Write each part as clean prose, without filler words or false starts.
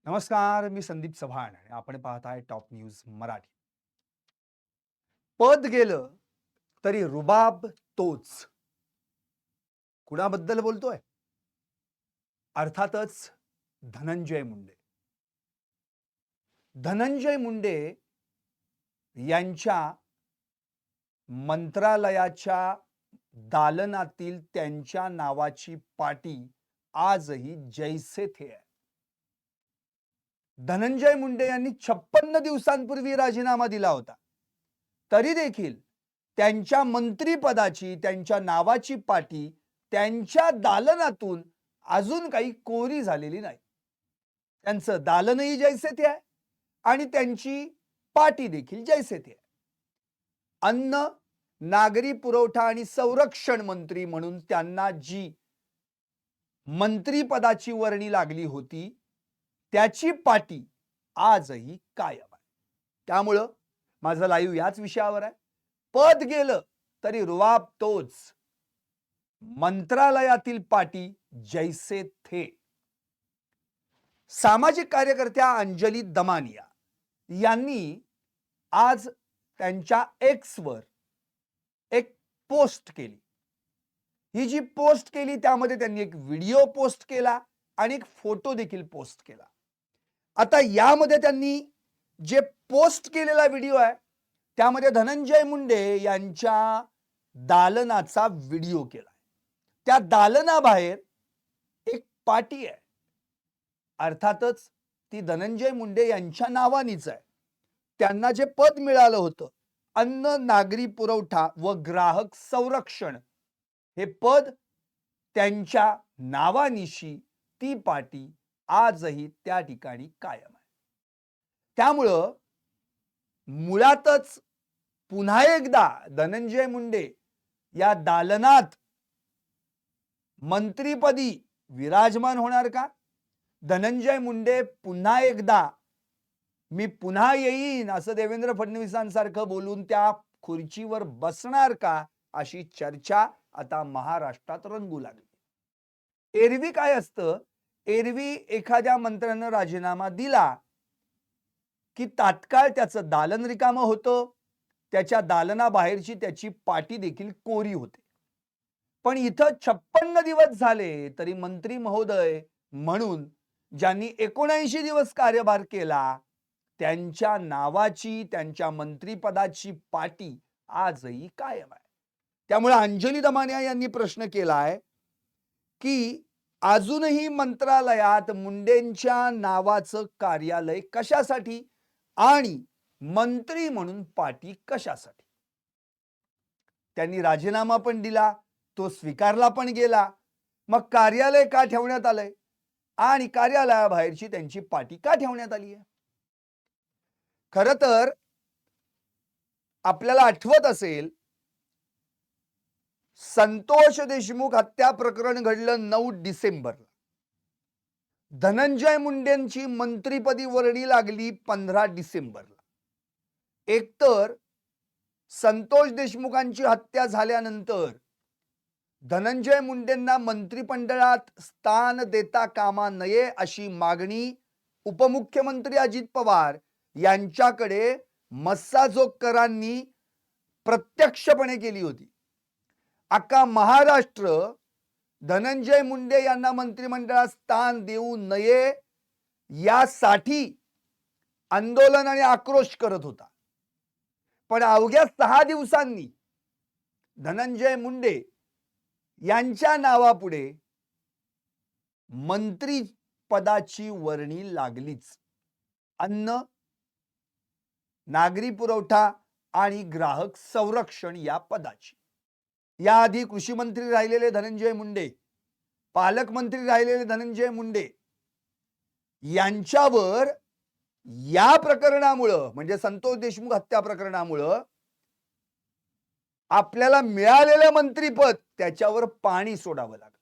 नमस्कार, मी संदीप चव्हाण आणि आपण पाहताय टॉप न्यूज मराठी. पद गेलं तरी रुबाब तोच. कुणाबद्दल बोलतोय? अर्थातच धनंजय मुंडे. धनंजय मुंडे यांच्या मंत्रालयाच्या दालनातील त्यांच्या नावाची पाटी आजही जैसे थे आहे. धनंजय मुंडे यांनी 56 दिवसांपूर्वी राजीनामा दिला होता. तरी देखील त्यांच्या मंत्रिपदाची, त्यांच्या नावाची पाटी त्यांच्या दालनातून अजून काही कोरी झालेली नाही. त्यांचं दालनही जैसे थे आहे आणि त्यांची पाटी देखील जैसे थे आहे. अन्न, नागरी पुरवठा आणि संरक्षण मंत्री म्हणून त्यांना जी मंत्रिपदाची वर्णी लागली होती, त्याची पाटी आजही कायम आहे. त्यामुळं माझं लाईव्ह याच विषयावर आहे. पद गेलं तरी रुबाब तोच. मंत्रालयातील पाटी जैसे थे. सामाजिक कार्यकर्त्या अंजली दमानिया यांनी आज त्यांच्या एक्सवर एक पोस्ट केली. ही जी पोस्ट केली त्यामध्ये त्यांनी एक व्हिडिओ पोस्ट केला आणि एक फोटो देखील पोस्ट केला. आता यामध्ये त्यांनी जे पोस्ट केलेला व्हिडिओ आहे त्यामध्ये धनंजय मुंडे यांच्या दालनाचा व्हिडिओ केला. त्या दालनाबाहेर एक पाटी आहे. अर्थातच ती धनंजय मुंडे यांच्या नावानीच आहे. त्यांना जे पद मिळालं होतं, अन्न, नागरी पुरवठा व ग्राहक संरक्षण, हे पद त्यांच्या नावानिशी ती पाटी आजही त्या ठिकाणी कायम आहे. त्यामुळं मुळातच पुन्हा एकदा धनंजय मुंडे या दालनात मंत्रीपदी विराजमान होणार का? धनंजय मुंडे पुन्हा एकदा मी पुन्हा येईन असं देवेंद्र फडणवीसांसारखं बोलून त्या खुर्चीवर बसणार का? अशी चर्चा आता महाराष्ट्रात रंगू लागली. एरवी काय असतं, एरवी एखाद्या मंत्र्यानं राजीनामा दिला की तात्काळ त्याचं दालन रिकामं होतं, त्याच्या दालनाबाहेरची त्याची पाटी देखील कोरी होते. पण इथं 56 दिवस झाले तरी मंत्री महोदय म्हणून ज्यांनी 79 दिवस कार्यभार केला, त्यांच्या नावाची, त्यांच्या मंत्रिपदाची पाटी आजही कायम आहे. त्यामुळे अंजली दमानिया यांनी प्रश्न केलाय की अजूनही मंत्रालयात मुंडेंच्या नावाचं कार्यालय कशासाठी आणि मंत्री म्हणून पाटी कशासाठी? त्यांनी राजीनामा पण दिला, तो स्वीकारला पण गेला. मग कार्यालय का ठेवण्यात आलंय आणि कार्यालयाबाहेरची त्यांची पाटी का ठेवण्यात आली आहे? खरं तर आपल्याला आठवत असेल, संतोष देशमुख हत्या प्रकरण घडलं 9 डिसेंबरला. धनंजय मुंडेंची मंत्रिपदी वर्णी लागली 15 डिसेंबरला. एकतर संतोष देशमुखांची हत्या झाल्यानंतर धनंजय मुंडेंना मंत्रिमंडळात स्थान देता कामा नये अशी मागणी उपमुख्यमंत्री अजित पवार यांच्याकडे मस्साजोगकरांनी प्रत्यक्षपणे केली होती. अख्खा महाराष्ट्र धनंजय मुंडे यांना मंत्रिमंडळात स्थान देऊ नये यासाठी आंदोलन आणि आक्रोश करत होता. पण अवघ्या 6 दिवसांनी धनंजय मुंडे यांच्या नावापुढे मंत्री पदाची वर्णी लागलीच. अन्न, नागरी पुरवठा आणि ग्राहक संरक्षण या पदाची. याआधी कृषी मंत्री राहिलेले धनंजय मुंडे, पालकमंत्री राहिलेले धनंजय मुंडे यांच्यावर या प्रकरणामुळं म्हणजे संतोष देशमुख हत्या प्रकरणामुळं आपल्याला मिळालेलं मंत्रीपद त्याच्यावर पाणी सोडावं लागलं.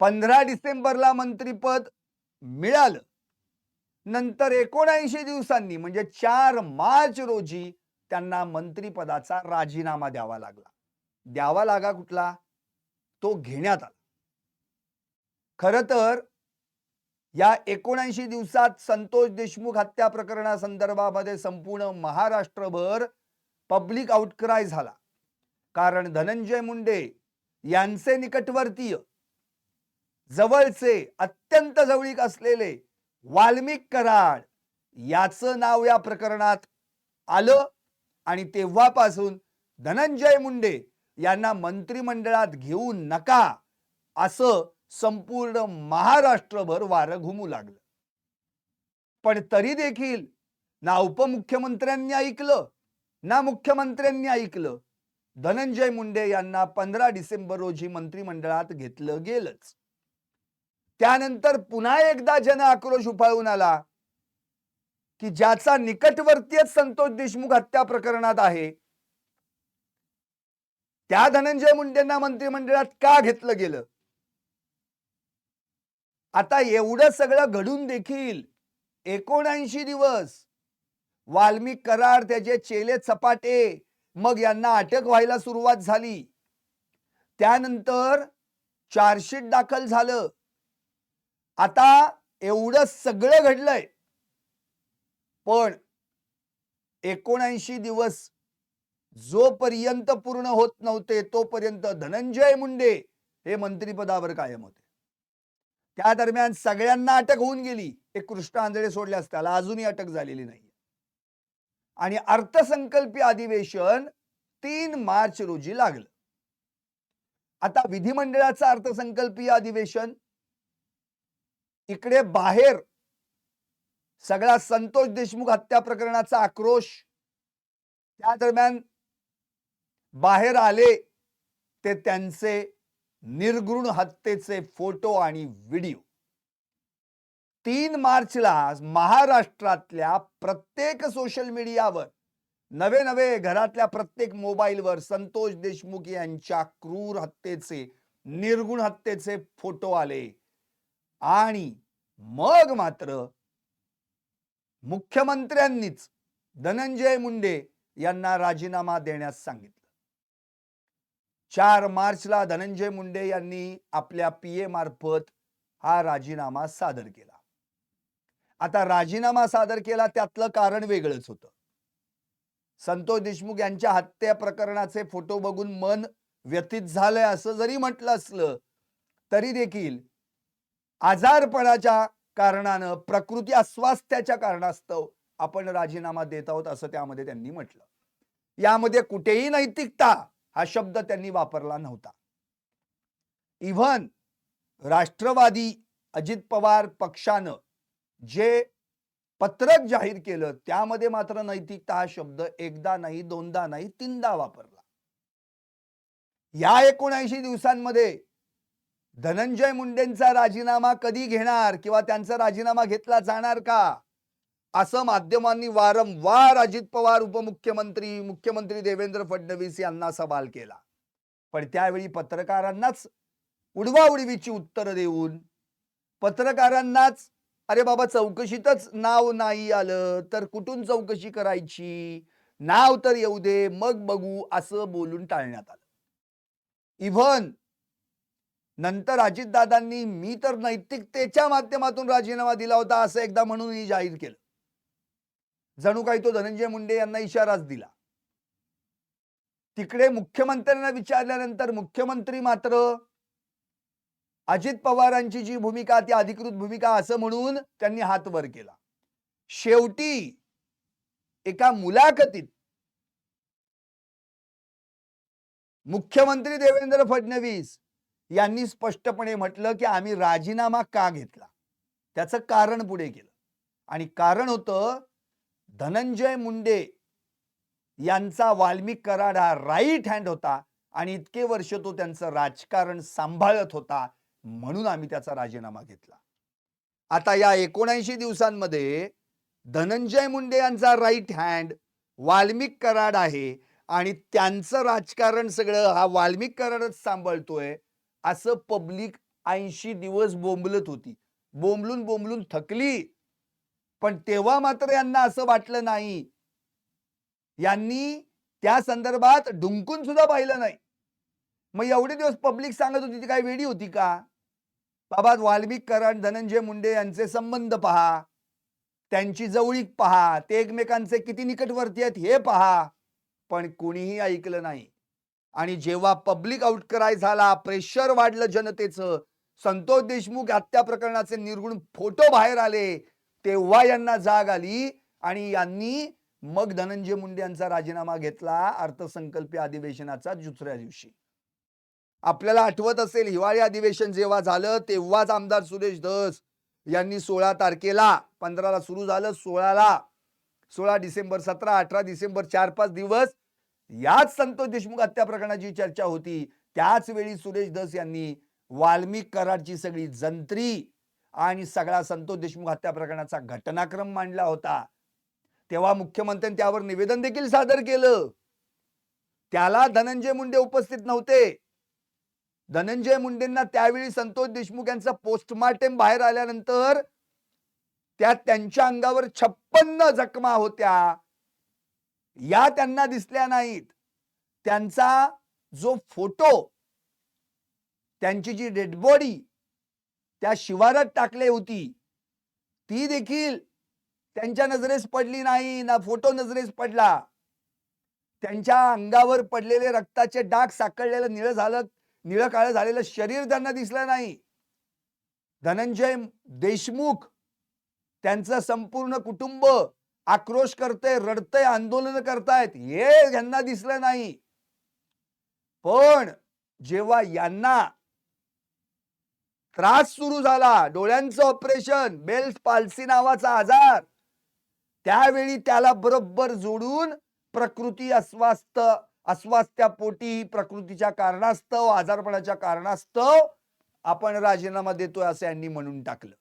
15 डिसेंबरला मंत्रीपद मिळालं. नंतर 79 दिवसांनी म्हणजे 4 मार्च रोजी त्यांना मंत्रिपदाचा राजीनामा द्यावा लागला. द्यावा लागा कुठला? तो घेण्यात आला. खरं तर या 79 दिवसात संतोष देशमुख हत्या प्रकरणासंदर्भामध्ये संपूर्ण महाराष्ट्रभर पब्लिक आउटक्राय झाला. कारण धनंजय मुंडे यांचे निकटवर्तीय, जवळचे, अत्यंत जवळीक असलेले वाल्मिक कराड याचं नाव या प्रकरणात आलं आणि तेव्हापासून धनंजय मुंडे यांना मंत्रिमंडळात घेऊ नका असं संपूर्ण महाराष्ट्रभर वारं घुमू लागलं. पण तरी देखील ना उपमुख्यमंत्र्यांनी ऐकलं ना मुख्यमंत्र्यांनी ऐकलं. धनंजय मुंडे यांना 15 डिसेंबर रोजी मंत्रिमंडळात घेतलं गेलंच. त्यानंतर पुन्हा एकदा जन आक्रोश उफाळून आला की ज्याचा निकटवर्तीय संतोष देशमुख हत्या प्रकरणात आहे त्या धनंजय मुंडेंना मंत्रिमंडळात का घेतलं गेलं. आता एवढं सगळं घडून देखील 79 दिवस वाल्मिक कराड, त्याचे चेले चपाटे, मग यांना अटक व्हायला सुरुवात झाली. त्यानंतर चार्जशीट दाखल झालं. आता एवढं सगळं घडलंय, पण 79 दिवस जोपर्यंत पूर्ण होत नव्हते तोपर्यंत धनंजय मुंडे हे मंत्रिपदावर कायम होते. त्या दरम्यान सगळ्यांना अटक होऊन गेली. एक कृष्ण आंधळे सोडल्यास त्याला अजूनही अटक झालेली नाही. आणि अर्थसंकल्पीय अधिवेशन 3 मार्च रोजी लागलं. आता विधिमंडळाचं अर्थसंकल्पीय अधिवेशन, इकडे बाहेर सगळा संतोष देशमुख हत्या प्रकरणाचा आक्रोश, त्या दरम्यान बाहेर आले ते त्यांचे निर्घृण हत्येचे फोटो आणि व्हिडिओ. 3 मार्चला महाराष्ट्रातल्या प्रत्येक सोशल मीडियावर, नवे नवे घरातल्या प्रत्येक मोबाईलवर संतोष देशमुख यांच्या क्रूर हत्येचे, निर्घृण हत्येचे फोटो आले. आणि मग मात्र मुख्यमंत्र्यांनीच धनंजय मुंडे यांना राजीनामा देण्यास सांगितलं. 4 मार्चला धनंजय मुंडे यांनी आपल्या पीए मार्फत हा राजीनामा सादर केला. आता राजीनामा सादर केला त्यातलं कारण वेगळंच होतं. संतोष देशमुख यांच्या हत्या प्रकरणाचे फोटो बघून मन व्यथित झालंय असं जरी म्हटलं असलं तरी देखील आजारपणाच्या कारणानं, प्रकृती अस्वास्थ्याच्या कारणास्तव आपण राजीनामा देत आहोत असं त्यामध्ये त्यांनी म्हटलं. यामध्ये कुठेही नैतिकता हा शब्द त्यांनी वापरला नव्हता. इव्हन राष्ट्रवादी अजित पवार पक्षानं जे पत्रक जाहीर केलं त्यामध्ये मात्र नैतिकता हा शब्द एकदा नाही, दोनदा नाही, 3दा वापरला. या 79 दिवसांमध्ये धनंजय मुंडेंचा राजीनामा कधी घेणार किंवा त्यांचा राजीनामा घेतला जाणार का असं माध्यमांनी वारंवार अजित पवार, उपमुख्यमंत्री, मुख्यमंत्री देवेंद्र फडणवीस यांना सवाल केला. पण त्यावेळी पत्रकारांनाच उडवाउडवीची उत्तरं देऊन, पत्रकारांनाच अरे बाबा चौकशीतच नाव नाही आलं तर कुठून चौकशी करायची, नाव तर येऊ दे मग बघू असं बोलून टाळण्यात आलं. इव्हन नंतर अजितदादांनी मी तर नैतिकतेच्या माध्यमातून राजीनामा दिला होता असं एकदा म्हणूनही जाहीर केलं. जणू काही तो धनंजय मुंडे यांना इशाराच दिला. तिकडे मुख्यमंत्र्यांना विचारल्यानंतर मुख्यमंत्री मात्र अजित पवारांची जी भूमिका ती अधिकृत भूमिका असं म्हणून त्यांनी हात वर केला. शेवटी एका मुलाखतीत मुख्यमंत्री देवेंद्र फडणवीस यांनी स्पष्टपणे म्हटलं की आम्ही राजीनामा का घेतला त्याचं कारण पुढे केलं. आणि कारण होतं धनंजय मुंडे यांचा वाल्मिक कराड हा राईट हँड होता आणि इतके वर्ष तो त्यांचं राजकारण सांभाळत होता म्हणून आम्ही त्याचा राजीनामा घेतला. आता या 79 दिवसांमध्ये धनंजय मुंडे यांचा राईट हँड वाल्मिक कराड आहे आणि त्यांचं राजकारण सगळं हा वाल्मिक कराडच सांभाळतोय असं पब्लिक 80 दिवस बोंबलत होती. बोंबलून बोंबलून थकली. पण तेव्हा मात्र यांना असं वाटलं नाही. यांनी त्या संदर्भात ढुंकून सुद्धा पाहिलं नाही. मग एवढे दिवस पब्लिक सांगत होती ती काय वेडी होती का? बाबा वाल्मिक कराड धनंजय मुंडे यांचे संबंध पहा, त्यांची जवळीक पहा, ते एकमेकांचे किती निकटवर्ती आहेत हे पहा, पण कोणीही ऐकलं नाही. आणि जेव्हा पब्लिक आउटक्राय झाला, प्रेशर वाढलं जनतेचं, संतोष देशमुख हत्या प्रकरणाचे निर्गुण फोटो बाहेर आले, तेव्हा यांना जाग आली आणि यांनी मग धनंजय मुंडे यांचा राजीनामा घेतला अर्थसंकल्पीय अधिवेशनाचा दुसऱ्या दिवशी. आपल्याला आठवत असेल, हिवाळी अधिवेशन जेव्हा झालं तेव्हाच आमदार सुरेश धस यांनी 16 तारखेला, 15ला सुरू झालं, 16 डिसेंबर, 17, 18 डिसेंबर 4-5 दिवस याच संतोष देशमुख हत्या प्रकरणाची चर्चा होती. त्याच वेळी सुरेश धस यांनी वाल्मिक कराडची सगळी जंत्री आणि सगळा संतोष देशमुख हत्या प्रकरणाचा घटनाक्रम मांडला होता. तेव्हा मुख्यमंत्र्यांनी त्यावर निवेदन देखील सादर केलं. त्याला धनंजय मुंडे उपस्थित नव्हते. धनंजय मुंडेंना त्यावेळी संतोष देशमुख यांचा पोस्टमार्टम बाहेर आल्यानंतर त्यात त्यांच्या अंगावर 56 जखमा होत्या, या त्यांना दिसल्या नाहीत. त्यांचा जो फोटो, त्यांची जी डेड बॉडी त्या शिवारात टाकली होती, ती देखील त्यांच्या नजरेस पडली नाही, ना फोटो नजरेस पडला. त्यांच्या अंगावर पडलेले रक्ताचे डाग, साकळलेलं निळं काळं झालेलं शरीर त्यांना दिसलं नाही. धनंजय देशमुख त्यांचं संपूर्ण कुटुंब आक्रोश करते, रडतंय, आंदोलन करतायत, हे यांना दिसलं नाही. पण जेव्हा यांना त्रास सुरू झाला, डोळ्यांचं ऑपरेशन, बेल्स पाल्सी नावाचा आजार, त्यावेळी त्याला बरोबर जोडून प्रकृती अस्वास्थ्यापोटी, प्रकृतीच्या कारणास्तव, आजारपणाच्या कारणास्तव आपण राजीनामा देतोय असं यांनी म्हणून टाकलं.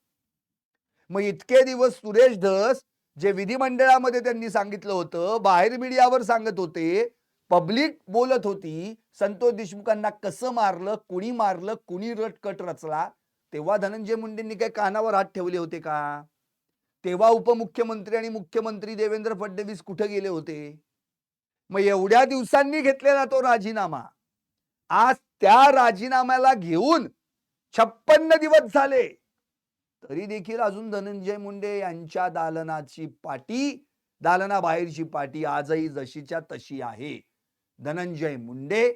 मग इतके दिवस सुरेश धस जे विधिमंडळामध्ये त्यांनी सांगितलं होतं, बाहेर मीडियावर सांगत होते, पब्लिक बोलत होती, संतोष देशमुखांना कसं मारलं, कुणी रटकट रचला, तेव्हा धनंजय मुंडेंनी काही कानावर हात ठेवले होते का? तेव्हा उपमुख्यमंत्री आणि मुख्यमंत्री देवेंद्र फडणवीस कुठे गेले होते? मग एवढ्या दिवसांनी घेतलेला तो राजीनामा, आज त्या राजीनाम्याला घेऊन 56 दिवस झाले, तरी देखील अजून धनंजय मुंडे यांच्या दालनाबाहेरची पाटी आजही जशीच्या तशी आहे. धनंजय मुंडे,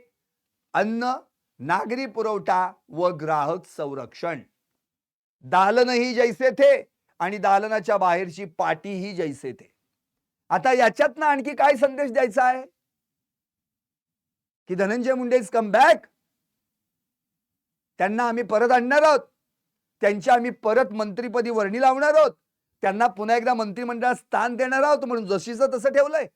अन्न, नागरी पुरवठा व ग्राहक संरक्षण, दालनही जैसे थे आणि दालनाच्या बाहेरची पाटीही जैसे थे. आता याच्यातनं आणखी काय संदेश द्यायचा आहे की Dhananjay Munde is come back, त्यांना आम्ही परत आणणार आहोत, त्यांच्या आम्ही परत मंत्रिपदी वर्णी लावणार आहोत, त्यांना पुन्हा एकदा मंत्रिमंडळात स्थान देणार आहोत म्हणून जशीचं तसं ठेवलंय.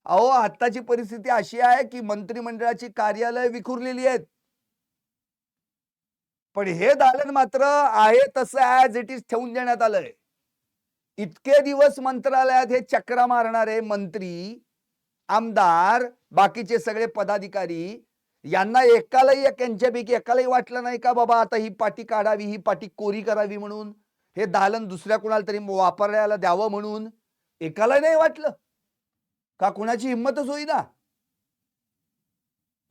अहो, आताची परिस्थिती अशी आहे की मंत्रिमंडळाची कार्यालय विखुरलेली आहेत, पण हे दालन मात्र आहे तसं ऍज इट इज ठेवून देण्यात आलंय. इतके दिवस मंत्रालयात हे चक्रा मारणारे मंत्री, आमदार, बाकीचे सगळे पदाधिकारी, यांना यांच्यापैकी एकालाही वाटलं नाही का बाबा आता ही पाटी काढावी, ही पाटी कोरी करावी म्हणून, हे दालन दुसऱ्या कुणाला तरी वापरायला द्यावं म्हणून एकाला नाही वाटलं का? कुणाची हिंमतच होईना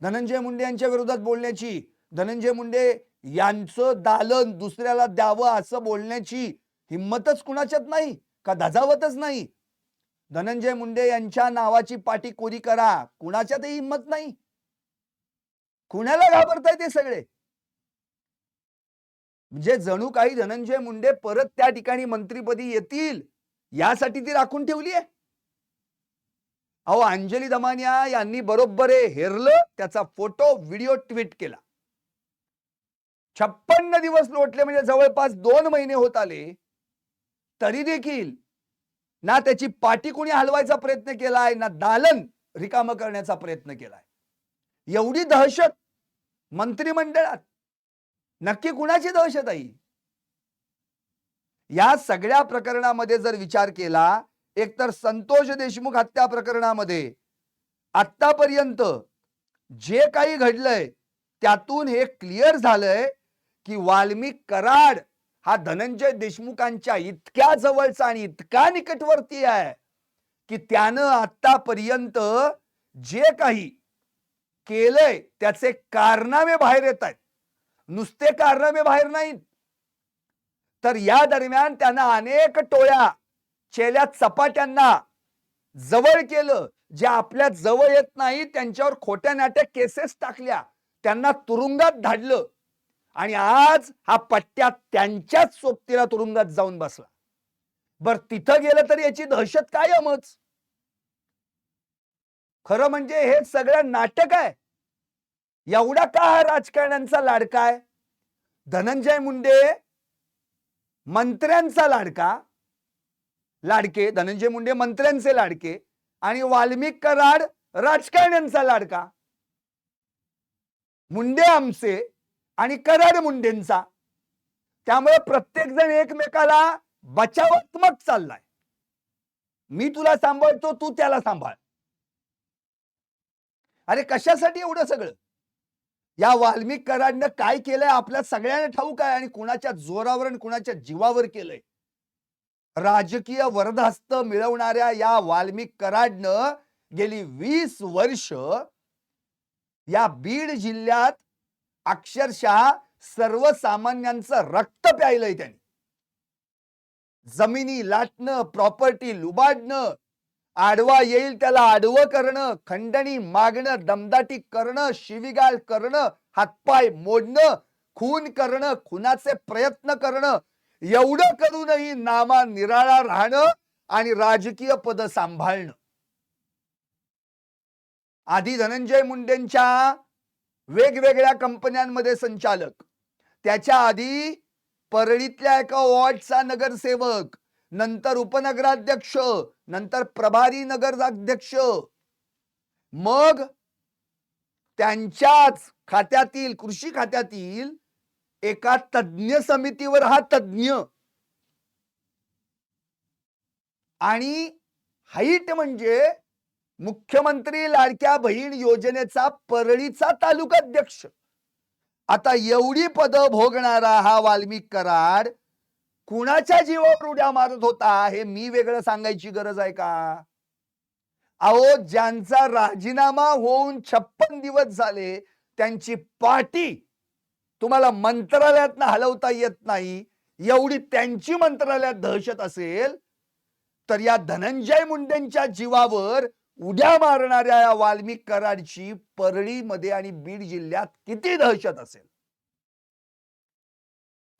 धनंजय मुंडे यांच्या विरोधात बोलण्याची, धनंजय मुंडे यांचं दालन दुसऱ्याला द्यावं असं बोलण्याची हिंमतच कुणाच्यात नाही का? धजावतच नाही. धनंजय मुंडे यांच्या नावाची पाटी कोरी करा, कुणाच्यातही हिंमत नाही. कुणाला घाबरताय ते सगळे? म्हणजे जणू काही धनंजय मुंडे परत त्या ठिकाणी मंत्रिपदी येतील यासाठी ती राखून ठेवली आहे. अहो, अंजली दमानिया यांनी बरोबर हेरलं, त्याचा फोटो व्हिडिओ ट्विट केला. 56 दिवस लोटले, म्हणजे जवळपास 2 महिने होत आले, तरी देखील ना त्याची पाटी कोणी हलवायचा प्रयत्न केलाय, ना दालन रिकामं करण्याचा प्रयत्न केलाय. एवढी दहशत मंत्रिमंडळात, नक्की कुणाची दहशत आहे? या सगळ्या प्रकरणामध्ये जर विचार केला, एकतर संतोष देशमुख हत्या प्रकरणामध्ये आतापर्यंत जे काही घडलंय त्यातून हे क्लिअर झालंय की वाल्मिक कराड हा धनंजय देशमुखांच्या इतक्या जवळचा आणि इतका निकटवर्ती आहे की त्यानं आतापर्यंत जे काही केलंय त्याचे कारनामे बाहेर येत आहेत. नुसते कारनामे बाहेर नाहीत, तर या दरम्यान त्यांना अनेक टोळ्या चेल्या चपाट्यांना जवळ केलं, जे आपल्या जवळ येत नाही त्यांच्यावर खोट्या नाट्या केसेस टाकल्या, त्यांना तुरुंगात धाडलं आणि आज हा पट्ट्या त्यांच्याच सोबतीला तुरुंगात जाऊन बसला. बर तिथं गेलं तर याची दहशत कायमच. खरं म्हणजे हे सगळं नाटक आहे. एवढा का हा राजकारण्यांचा लाडका आहे? धनंजय मुंडे मंत्र्यांचा लाडके, धनंजय मुंडे मंत्र्यांचे लाडके आणि वाल्मिक कराड राजकारण्यांचा लाडका. मुंडे आमचे आणि कराड मुंडेंचा. त्यामुळे प्रत्येक जण एकमेकाला बचावात्मक चाललाय. मी तुला सांभाळतो, तू त्याला सांभाळ. अरे कशासाठी एवढं सगळं? या वाल्मिक कराडनं काय केलंय आपल्या सगळ्यांना ठाऊक आहे आणि कुणाच्या जोरावर आणि कुणाच्या जीवावर केलंय. राजकीय वरदहस्त मिळवणाऱ्या या वाल्मिक कराडनं गेली 20 वर्ष या बीड जिल्ह्यात अक्षरशः सर्वसामान्यांचं रक्त प्यायलंय त्यांनी. जमिनी लाटणं, प्रॉपर्टी लुबाडणं, आडवा येईल त्याला आडवं करणं, खंडणी मागणं, दमदाटी करणं, शिवीगाळ करणं, हातपाय मोडणं, खून करणं, खुनाचे प्रयत्न करणं, एवढं करूनही नामा निराळा राहणं आणि राजकीय पद सांभाळणं. आधी धनंजय मुंडेंच्या वेगवेगळ्या कंपन्यांमध्ये संचालक, त्याच्या आधी परळीतल्या एका वॉर्डचा नगरसेवक, नंतर उपनगराध्यक्ष, नंतर प्रभारी नगराध्यक्ष, मग त्यांच्याच खात्यातील कृषी खात्यातील एका तज्ञ समितीवर हा तज्ञ आणि हाईट म्हणजे मुख्यमंत्री लाडक्या बहीण योजनेचा परळीचा तालुकाध्यक्ष. आता एवढी पद भोगणारा हा वाल्मिक कराड कुणाच्या जीवावर उड्या मारत होता हे मी वेगळं सांगायची गरज आहे का? अहो, ज्यांचा राजीनामा होऊन 56 दिवस झाले त्यांची पार्टी तुम्हाला मंत्रालयात हलवता येत नाही, एवढी त्यांची मंत्रालयात दहशत असेल, तर या धनंजय मुंडेंच्या जीवावर उड्या मारणाऱ्या या वाल्मिक कराडची परळीमध्ये आणि बीड जिल्ह्यात किती दहशत असेल.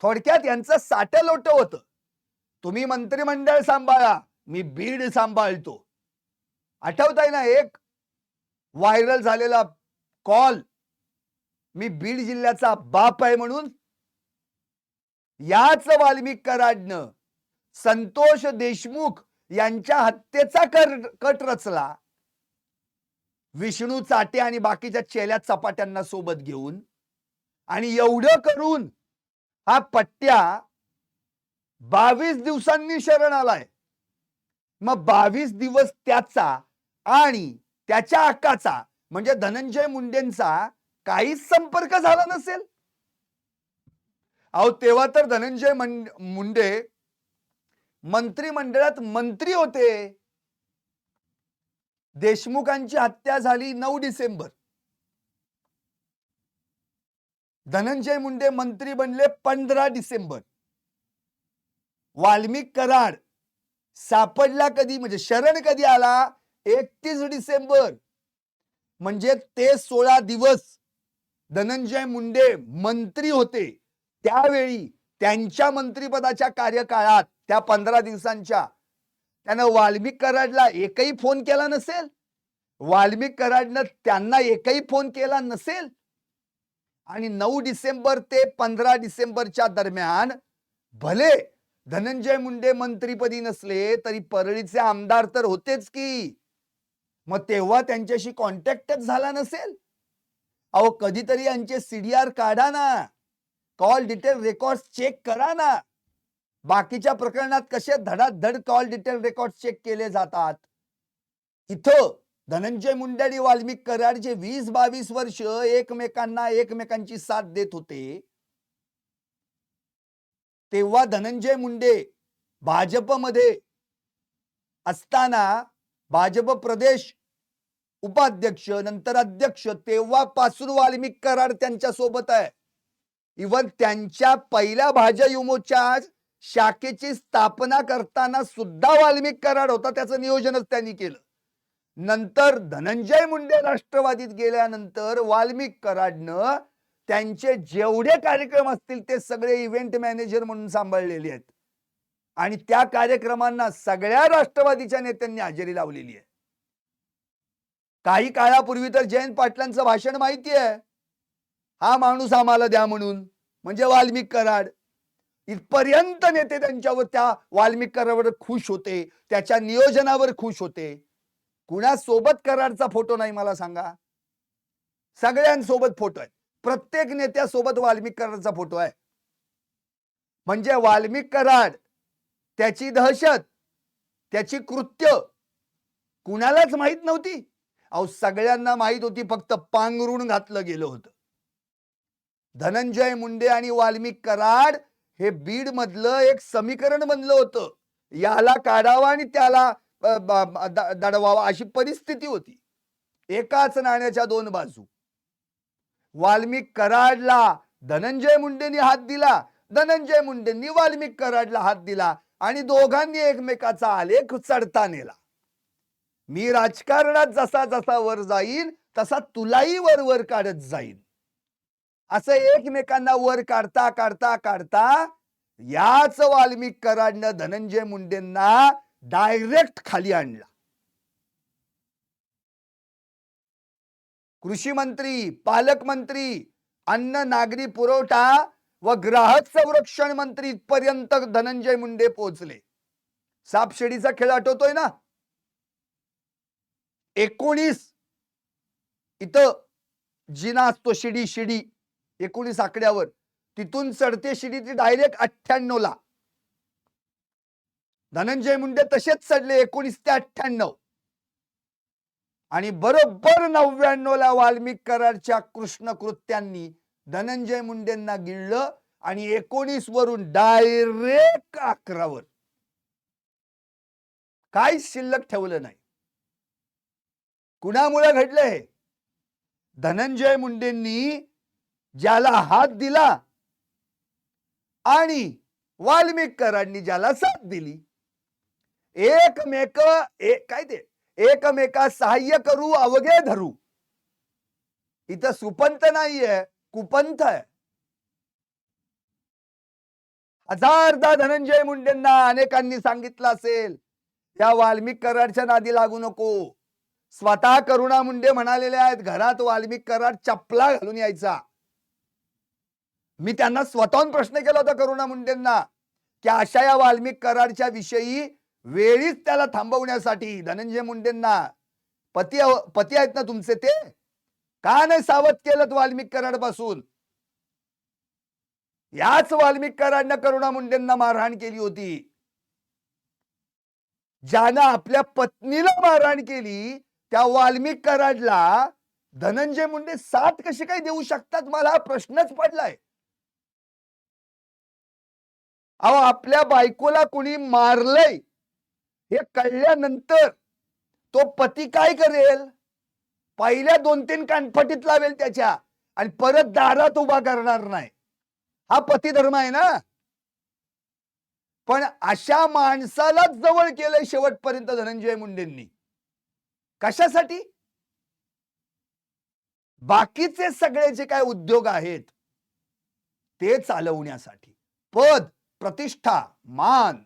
थोडक्यात यांचं साठलोट होतं. तुम्ही मंत्रिमंडळ सांभाळा, मी बीड सांभाळतो. आठवतंय ना एक व्हायरल झालेला कॉल, मी बीड जिल्ह्याचा बाप आहे म्हणून? याच वाल्मिक कराडनं संतोष देशमुख यांच्या हत्येचा कट रचला, विष्णू चाटे आणि बाकीच्या चेल्या चपाट्यांना सोबत घेऊन. आणि एवढं करून हा पट्ट्या 22 दिवसांनी शरण आलाय. मग 22 दिवस त्याचा आणि त्याच्या हक्काचा म्हणजे धनंजय मुंडेंचा काहीच संपर्क झाला नसेल. अहो, तेव्हा तर धनंजय मुंडे मंत्रिमंडळात मंत्री होते. देशमुखांची हत्या झाली 9 डिसेंबर. धनंजय मुंडे मंत्री बनले 15 डिसेंबर. वाल्मिक कराड सापडला कधी, म्हणजे शरण कधी आला? 31 डिसेंबर. म्हणजे ते 16 दिवस धनंजय मुंडे मंत्री होते. त्यावेळी त्यांच्या मंत्रिपदाच्या कार्यकाळात त्या 15 दिवसांच्या त्यानं वाल्मिक कराडला एकही फोन केला नसेल. वाल्मिक कराडनं त्यांना एकही फोन केला नसेल. आणि 9 डिसेंबर ते 15 डिसेंबरच्या दरम्यान भले धनंजय मुंडे मंत्रीपदी नसले तरी परळीचे आमदार तर होतेच की. मग तेव्हा त्यांच्याशी कॉन्टॅक्टच झाला नसेल. अहो, कधीतरी यांचे सीडीआर काढा ना, कॉल डिटेल रेकॉर्ड चेक करा ना. बाकीच्या प्रकरणात कसे धडाधड कॉल डिटेल रेकॉर्ड चेक केले जातात. इथं धनंजय मुंडे आणि वाल्मिक कराड जे 20-22 वर्ष एकमेकांची साथ देत होते, तेव्हा धनंजय मुंडे भाजपमध्ये असताना भाजप प्रदेश उपाध्यक्ष नंतर अध्यक्ष, तेव्हापासून वाल्मिक कराड त्यांच्या सोबत आहे. इव्हन त्यांच्या पहिल्या भाजयुमोच्या शाखेची स्थापना करताना सुद्धा वाल्मिक कराड होता, त्याचं नियोजनच त्यांनी केलं. नंतर धनंजय मुंडे राष्ट्रवादीत गेल्यानंतर वाल्मिक कराडनं त्यांचे जेवढे कार्यक्रम असतील ते सगळे इव्हेंट मॅनेजर म्हणून सांभाळलेले आहेत आणि त्या कार्यक्रमांना सगळ्या राष्ट्रवादीच्या नेत्यांनी हजेरी लावलेली आहे. काही काळापूर्वी तर जयंत पाटलांचं भाषण माहिती आहे, हा माणूस आम्हाला द्या म्हणून, म्हणजे वाल्मिक कराड. इथपर्यंत नेते त्यांच्यावर, त्या वाल्मिक कराडावर खुश होते, त्याच्या नियोजनावर खुश होते. कुणासोबत कराडचा फोटो नाही मला सांगा? सगळ्यांसोबत फोटो आहे. प्रत्येक नेत्यासोबत वाल्मिक कराडचा फोटो आहे. म्हणजे वाल्मिक कराड, त्याची दहशत, त्याची कृत्य कुणालाच माहित नव्हती. अहो सगळ्यांना माहित होती, फक्त पांघरून घातलं गेलं होतं. धनंजय मुंडे आणि वाल्मिक कराड हे बीड मधलं एक समीकरण बनलं होतं. याला काढावा आणि त्याला दडवावा अशी परिस्थिती होती. एकाच नाण्याच्या दोन बाजू. वाल्मिक कराडला धनंजय मुंडेंनी हात दिला, धनंजय मुंडेंनी वाल्मिक कराडला हात दिला आणि दोघांनी एकमेकाचा आलेख चढता नेला. मी राजकारणात जसा जसा वर जाईन तसा तुलाही वर वर काढत जाईन, असं एकमेकांना वर काढता काढता काढता याच वाल्मिक कराडनं धनंजय मुंडेंना डायरेक्ट खाली आणला. कृषी मंत्री, पालकमंत्री, अन्न नागरी पुरवठा व ग्राहक संरक्षण मंत्री पर्यंत धनंजय मुंडे पोहोचले. सापशिडीचा खेळ आठवतोय ना? 19 इथं जिना असतो, शिडी शिडी 19 आकड्यावर, तिथून चढते शिडी ती डायरेक्ट 98 ला. धनंजय मुंडे तसेच चढले 19 ते 98 आणि बरोबर 99 ला वाल्मिक कराडच्या कृष्ण कृत्यांनी धनंजय मुंडेंना गिळलं आणि 19 वरून डायरेक्ट 11 वर काहीच शिल्लक ठेवलं नाही. कुणामुळे घडलंय? धनंजय मुंडेंनी ज्याला हात दिला आणि वाल्मिक कराडनी ज्याला साथ दिली. एकमेका सहाय्य करू अवघे धरू. इथं सुपंत नाहीये, कुपंथ आहे. हजारदा धनंजय मुंडेंना अनेकांनी सांगितलं असेल, या वाल्मिक कराडच्या नादी लागू नको. स्वतः करुणा मुंडे म्हणालेले आहेत, घरात वाल्मिक कराड चपला घालून यायचा. मी त्यांना स्वतःहून प्रश्न केला होता करुणा मुंडेंना, की अशा या वाल्मिक कराडच्या विषयी वेळीच त्याला थांबवण्यासाठी धनंजय मुंडेंना, पती आहेत ना तुमचे, ते का नाही सावध केलं वाल्मिक कराड पासून? याच वाल्मिक कराडनं करुणा मुंडेंना मारहाण केली होती. ज्यानं आपल्या पत्नीला मारहाण केली त्या वाल्मिक कराडला धनंजय मुंडे साथ कशी काय देऊ शकतात? मला हा प्रश्नच पडलाय. अहो आपल्या बायकोला कुणी मारलंय हे कळल्यानंतर तो पती काय करेल? पहिल्या 2-3 कानफटीत लावेल त्याच्या आणि परत दारात उभा करणार नाही. हा पती धर्म आहे ना? पण अशा माणसालाच जवळ केलंय शेवटपर्यंत धनंजय मुंडेंनी. कशासाठी? बाकीचे सगळे जे काय उद्योग आहेत ते चालवण्यासाठी. पद, प्रतिष्ठा, मान.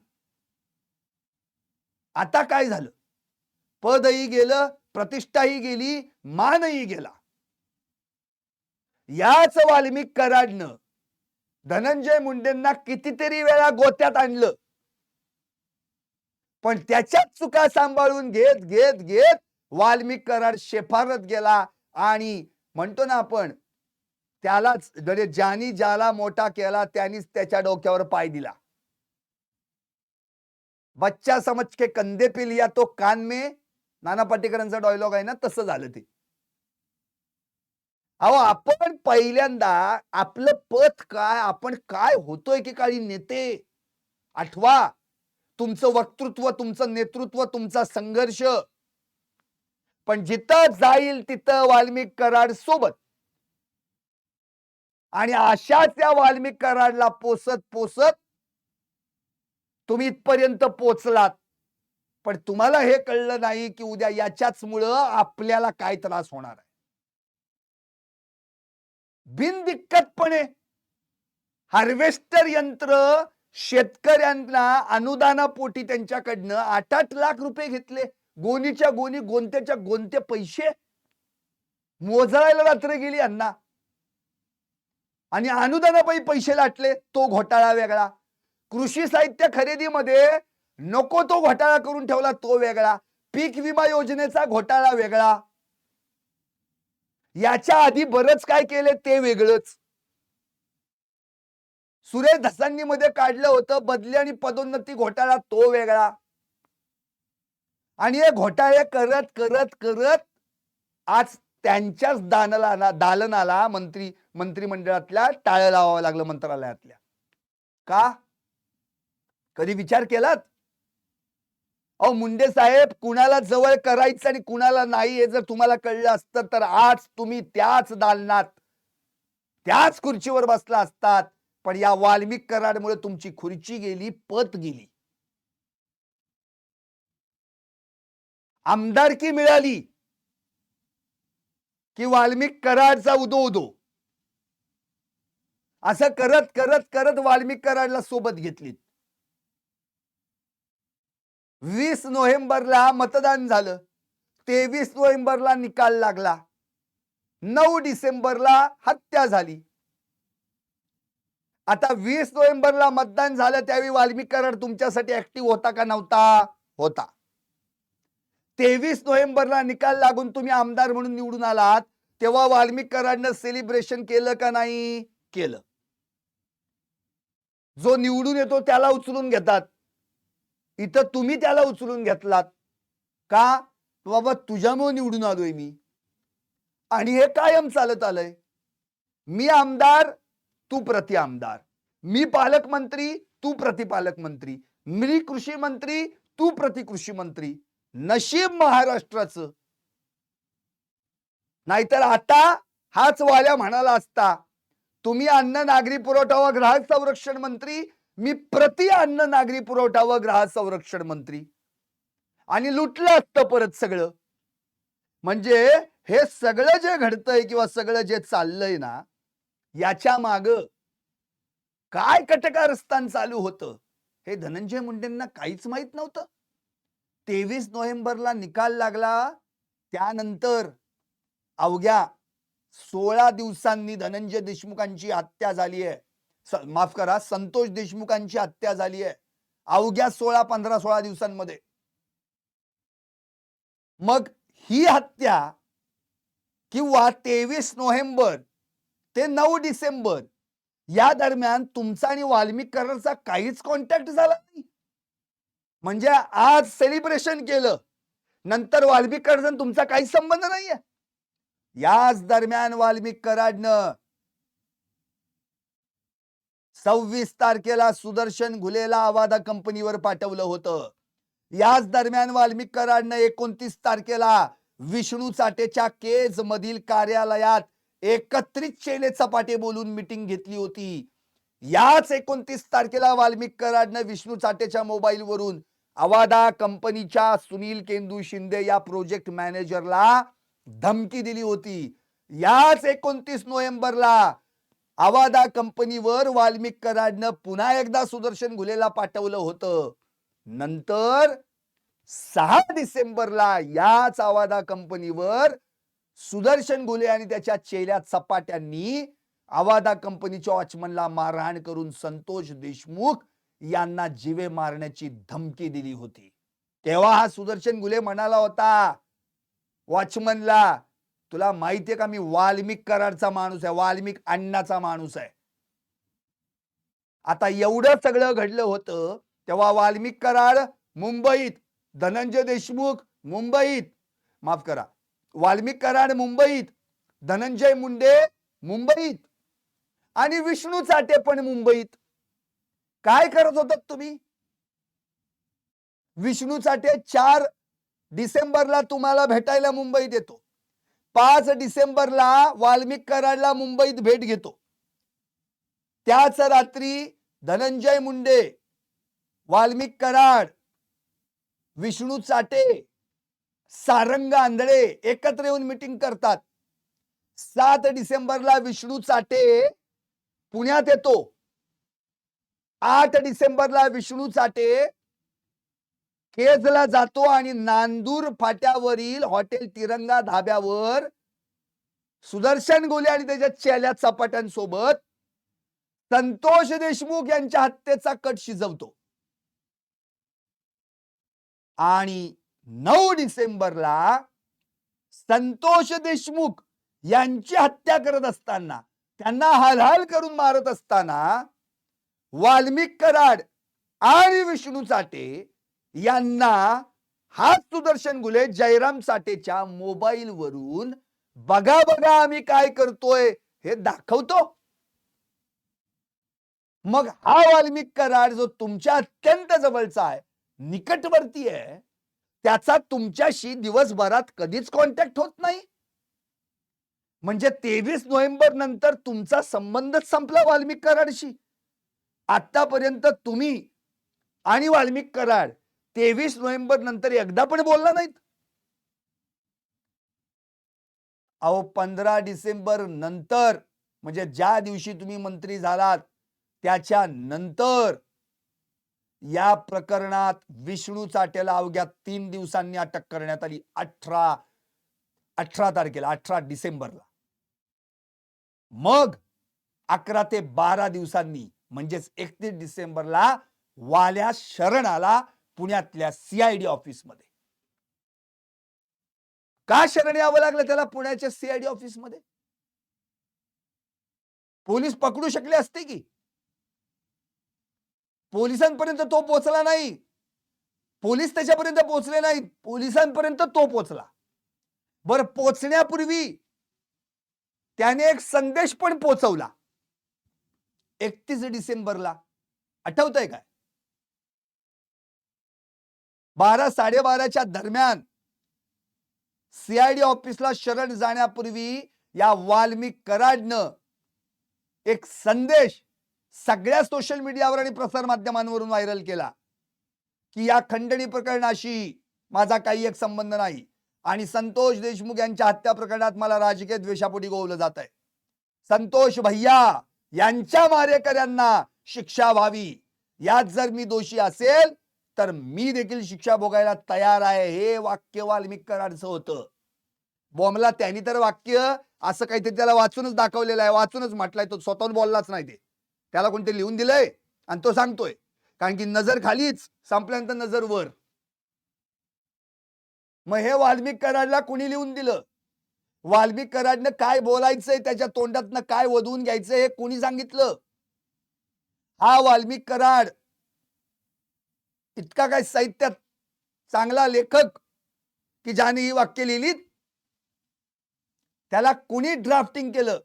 आता काय झालं? पदही गेलं, प्रतिष्ठाही गेली, मानही गेला. याच वाल्मिक कराडनं धनंजय मुंडेंना कितीतरी वेळा गोत्यात आणलं, पण त्याच्याच चुका सांभाळून घेत घेत घेत वाल्मिक कराड शेफारत गेला आणि म्हणतो ना आपण, त्यालाच ज्यानी ज्याला मोठा केला त्यानीच त्याच्या डोक्यावर पाय दिला. बच्चा समझ के कंधे पे लिया तो कान में, नाना पाटेकरांचा डायलॉग आहे ना, तसं झालं ते. अहो आपण पहिल्यांदा आपलं पद काय, आपण काय होतोय की काळी नेते आठवा. तुमचं वक्तृत्व, तुमचं नेतृत्व, तुमचा संघर्ष. पण जिथं जाईल तिथं वाल्मिक कराड सोबत. आणि अशाच या वाल्मिक कराडला पोसत पोसत तुम्ही इथपर्यंत पोचलात. पण तुम्हाला हे कळलं नाही की उद्या याच्याच मुळे आपल्याला काय त्रास होणार आहे. बिनदिक्कतपणे हार्वेस्टर यंत्र शेतकऱ्यांना अनुदानापोटी त्यांच्याकडनं 8-8 लाख रुपये घेतले. गोणीच्या गोणी, गोंत्याच्या गोंते पैसे मोजायला रात्र गेली यांना. आणि अनुदानापायी पैसे लाटले, तो घोटाळा वेगळा. कृषी साहित्य खरेदीमध्ये नको तो घोटाळा करून ठेवला, तो वेगळा. पीक विमा योजनेचा घोटाळा वेगळा. याच्या आधी बरंच काय केले ते वेगळंच. सुरेश धसांनी मध्ये काढलं होतं बदली आणि पदोन्नती घोटाळा, तो वेगळा. आणि हे घोटाळे करत करत करत आज त्यांच्याच दालनाला मंत्रिमंडळातल्या टाळं लावावं लागलं, मंत्रालयातल्या. का? कधी विचार केलात? अहो मुंडे साहेब, कुणाला जवळ करायचं आणि कुणाला नाही हे जर तुम्हाला कळलं असतं तर आज तुम्ही त्याच दालनात त्याच खुर्चीवर बसला असतात. पण या वाल्मिक कराडमुळे तुमची खुर्ची गेली, पत गेली. आमदारकी मिळाली की वाल्मिक कराडचा उदो उदो. असं करत करत करत वाल्मिक कराडला सोबत घेतलीत. 20 नोव्हेंबरला मतदान झालं. 23 नोव्हेंबरला निकाल लागला. 9 डिसेंबरला हत्या झाली. आता 20 नोव्हेंबरला मतदान झालं त्यावेळी वाल्मिक कराड तुमच्यासाठी ऍक्टिव्ह होता का नव्हता? होता. 23 नोव्हेंबरला निकाल लागून तुम्ही आमदार म्हणून निवडून आलात, तेव्हा वाल्मिक कराडनं सेलिब्रेशन केलं का नाही? केलं. जो निवडून येतो त्याला उचलून घेतात. इथं तुम्ही त्याला उचलून घेतलात. का? बाबा तुझ्यामुळे निवडून आलोय मी. आणि हे कायम चालत आलंय. मी आमदार, तू प्रति आमदार. मी पालकमंत्री, तू प्रतिपालकमंत्री. मी कृषी मंत्री, तू प्रति कृषी मंत्री. नशीब महाराष्ट्राचं. नाहीतर आता हाच वाल्या म्हणाला असता, तुम्ही अन्न नागरी पुरवठा व ग्राहक संरक्षण मंत्री, मी प्रति अन्न नागरी पुरवठा व ग्राहक संरक्षण मंत्री. आणि लुटलं असतं परत सगळं. म्हणजे हे सगळं जे घडतंय किंवा सगळं जे चाललंय ना, याच्या माग काय कटकारस्थान चालू होतं हे धनंजय मुंडेंना काहीच माहित नव्हतं. 23 नोव्हेंबरला निकाल लागला, त्यानंतर अवघ्या 16 दिवसांनी धनंजय देशमुखांची हत्या झाली आहे. माफ करा, संतोष देशमुखांची हत्या झाली आहे. अवघ्या 15-16 दिवसांमध्ये. मग ही हत्या किंवा 23 नोव्हेंबर ते 9 डिसेंबर या दरम्यान तुमचा आणि वाल्मिक कराडचा काहीच कॉन्टॅक्ट झाला नाही. म्हणजे आज सेलिब्रेशन केलं, नंतर वाल्मिक कराड तुमचा काही संबंध नाहीये. याच दरम्यान वाल्मिक कराडनं 26 तारखेला सुदर्शन घुलेला अवादा कंपनीवर पाठवलं होतं. याच दरम्यान वाल्मिक कराडनं 29 तारखेला विष्णू चाटेच्या केज मधील कार्यालयात एकत्रित चेले चपाटे बोलून मीटिंग घेतली होती. याच 29 तारखेला वाल्मिक कराडनं विष्णू चाटेच्या मोबाईल वरून अवादा कंपनीच्या सुनील केंदू शिंदे या प्रोजेक्ट मॅनेजरला धमकी दिली होती. याच 29 नोव्हेंबरला अवादा कंपनीवर वाल्मिक कराडनं पुन्हा एकदा सुदर्शन घुलेला पाठवलं होतं. नंतर 6 डिसेंबरला याच अवादा कंपनीवर सुदर्शन घुले आणि त्याच्या चेल्या चपाट्यांनी अवादा कंपनीच्या वॉचमनला मारहाण करून संतोष देशमुख यांना जीवे मारण्याची धमकी दिली होती. तेव्हा हा सुदर्शन घुले म्हणाला होता वॉचमनला, तुला माहितीये का मी वाल्मिक कराडचा माणूस आहे, वाल्मिक अण्णाचा माणूस आहे. आता एवढं सगळं घडलं होतं तेव्हा वाल्मिक कराड मुंबईत, धनंजय देशमुख मुंबईत, माफ करा, वाल्मिक कराड मुंबईत, धनंजय मुंडे मुंबईत आणि विष्णू चाटे पण मुंबईत. काय करत होतात तुम्ही? विष्णू चाटे 4 डिसेंबरला तुम्हाला भेटायला मुंबईत येतो. 5 डिसेंबरला वाल्मिक कराडला मुंबईत भेट घेतो. त्याच रात्री धनंजय मुंडे, वाल्मिक कराड, विष्णू चाटे, सारंग आंधळे एकत्र येऊन मीटिंग करतात. 7 डिसेंबरला विष्णू चाटे पुण्यात येतो. 8 डिसेंबरला विष्णू चाटे केजला जातो आणि नांदूर फाट्यावरील हॉटेल तिरंगा धाब्यावर सुदर्शन गोले आणि त्याच्या चेल्या चपाट्यांसोबत संतोष देशमुख यांच्या हत्येचा कट शिजवतो. आणि 9 डिसेंबरला संतोष देशमुख यांची हत्या करत असताना, त्यांना हालहाल करून मारत असताना वाल्मिक कराड आणि विष्णू चाटे यांना हाच सुदर्शन गुले जयराम चाटेच्या मोबाईल वरून बघा बघा आम्ही काय करतोय हे दाखवतो. मग हा वाल्मिक कराड जो तुमच्या अत्यंत जवळचा आहे, निकटवर्ती आहे, त्याचा तुमच्याशी दिवसभरात कधीच कॉन्टॅक्ट होत नाही. म्हणजे 23 नोव्हेंबर नंतर तुमचा संबंधच संपला वाल्मिक कराडशी. आतापर्यंत तुम्ही आणि वाल्मिक कराड 23 नोव्हेंबर नंतर एकदा पण बोलला नाहीत. अहो 15 डिसेंबर नंतर, म्हणजे ज्या दिवशी तुम्ही मंत्री झालात त्याच्या नंतर या प्रकरणात विष्णू चाटेला अवघ्या 3 दिवसांनी अटक करण्यात आली. 18 तारखेला, 18 डिसेंबरला. मग 11 ते 12 दिवसांनी म्हणजेच 31 डिसेंबरला वाल्या शरण आला पुण्यातल्या CID ऑफिसमध्ये. का शरण यावं लागलं त्याला पुण्याच्या CID ऑफिसमध्ये? पोलीस पकडू शकले असते की. पोलिसांपर्यंत तो पोहोचला नाही. पोलीस त्याच्यापर्यंत पोहोचले नाहीत, पोलिसांपर्यंत तो पोहोचला. बरं, पोहोचण्यापूर्वी त्याने एक संदेश पण पोहोचवला 31 डिसेंबरला. आठवतंय काय? 12-12:30च्या दरम्यान CID ऑफिसला शरण जाण्यापूर्वी या वाल्मिक कराडनं एक संदेश सगळ्या सोशल मीडियावर आणि प्रसार माध्यमांवरून व्हायरल केला की या खंडणी प्रकरणाशी माझा काही एक संबंध नाही आणि संतोष देशमुख यांच्या हत्या प्रकरणात मला राजकीय द्वेषापोटी गोवलं जात आहे. संतोष भैया यांच्या मारेकऱ्यांना शिक्षा व्हावी, यात जर मी दोषी असेल तर मी देखील शिक्षा भोगायला तयार आहे, हे वाक्य वाल्मिक कराडचं होतं. बॉम्बला त्यांनी तर वाक्य असं काहीतरी त्याला वाचूनच दाखवलेलं आहे, वाचूनच म्हटलंय, तो स्वतःहून बोललाच नाही. ते त्याला कोणते लिहून दिलंय आणि तो सांगतोय. कारण की नजर खालीच, संपल्यानंतर नजर वर. मग हे वाल्मिक कराडला कुणी लिहून दिलं? वाल्मिक कराडनं काय बोलायचंय, त्याच्या तोंडातनं काय वधवून घ्यायचंय हे कुणी सांगितलं? हा वाल्मिक कराड इतका काय साहित्यात चांगला लेखक की ज्याने ही वाक्य लिहिलीत? त्याला कुणी ड्राफ्टिंग केलं?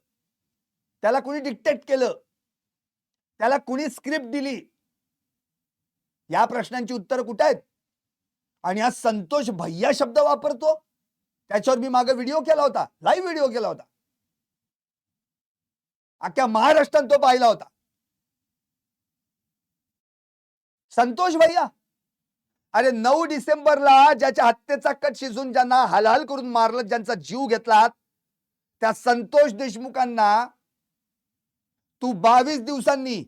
त्याला कुणी डिक्टेट केलं? त्याला कुणी स्क्रिप्ट दिली? या प्रश्नांची उत्तर कुठे आहेत? आणि हा संतोष भैया शब्द वापरतो. त्याच्यावर मी मागे व्हिडिओ केला होता, लाईव्ह व्हिडिओ केला होता, अख्ख्या महाराष्ट्रात तो पाहिला होता. संतोष भैया, अरे 9 डिसेंबरला ज्याच्या हत्येचा कट शिजून ज्यांना हालहाल करून मारलं, ज्यांचा जीव घेतला, त्या संतोष देशमुखांना तू 22 दिवसांनी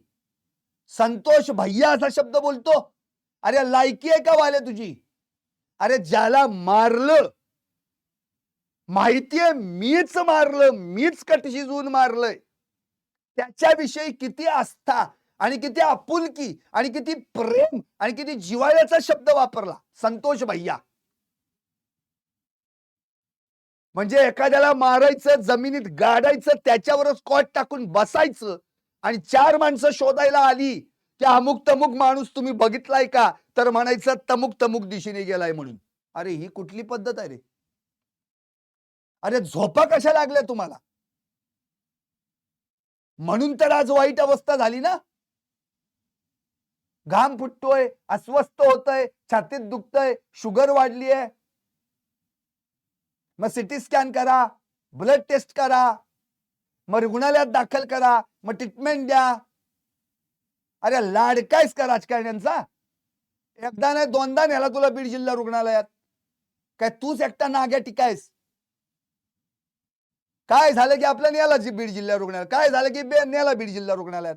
संतोष भैया असा शब्द बोलतो? अरे लायकी आहे का वाले तुझी? अरे ज्याला मारलं माहितीये, मीच मारलं, मीच कट शिजवून मारलंय, त्याच्याविषयी किती आस्था आणि किती आपुलकी आणि किती प्रेम आणि किती जिव्हाळ्याचा शब्द वापरला संतोष भैया. म्हणजे एखाद्याला मारायचं, जमिनीत गाडायचं, त्याच्यावरच स्कॉट टाकून बसायचं आणि 4 माणसं शोधायला आली की अमुक तमुक माणूस तुम्ही बघितलाय का, तर म्हणायचं तमुक तमुक दिशेने गेलाय म्हणून. अरे ही कुठली पद्धत आहे रे? अरे झोपा कशा लागल्या तुम्हाला? म्हणून तर आज वाईट अवस्था झाली ना. घाम फुटतोय, अस्वस्थ होतय, छातीत दुखतय, शुगर वाढली आहे. मग सिटी स्कॅन करा, ब्लड टेस्ट करा, मग रुग्णालयात दाखल करा, मग ट्रीटमेंट द्या. अरे लाडकायस का राजकारण्यांचा? एकदा नाही दोनदा नेला तुला बीड जिल्हा रुग्णालयात. काय तूच एकटा नाग्या टिकायस? काय झालं की आपलं नेला बीड जिल्हा रुग्णालयात, काय झालं की नेला बीड जिल्हा रुग्णालयात.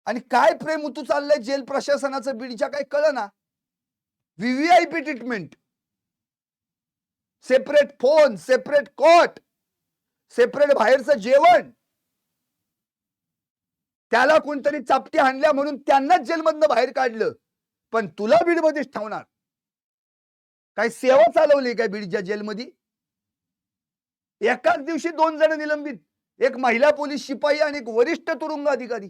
आणि काय प्रेम उतू चाललंय जेल प्रशासनाचं बीडच्या, काही कळना. VVIP treatment, separate phone, separate coat, separate बाहेरचं जेवण. त्याला कोणतरी चापटी हाणल्या म्हणून त्यांनाच जेलमधनं बाहेर काढलं, पण तुला बीडमध्येच ठेवणार. काय सेवा चालवली काय बीडच्या जेलमध्ये? एकाच दिवशी 2 जण निलंबित, एक महिला पोलीस शिपाई आणि एक वरिष्ठ तुरुंग अधिकारी.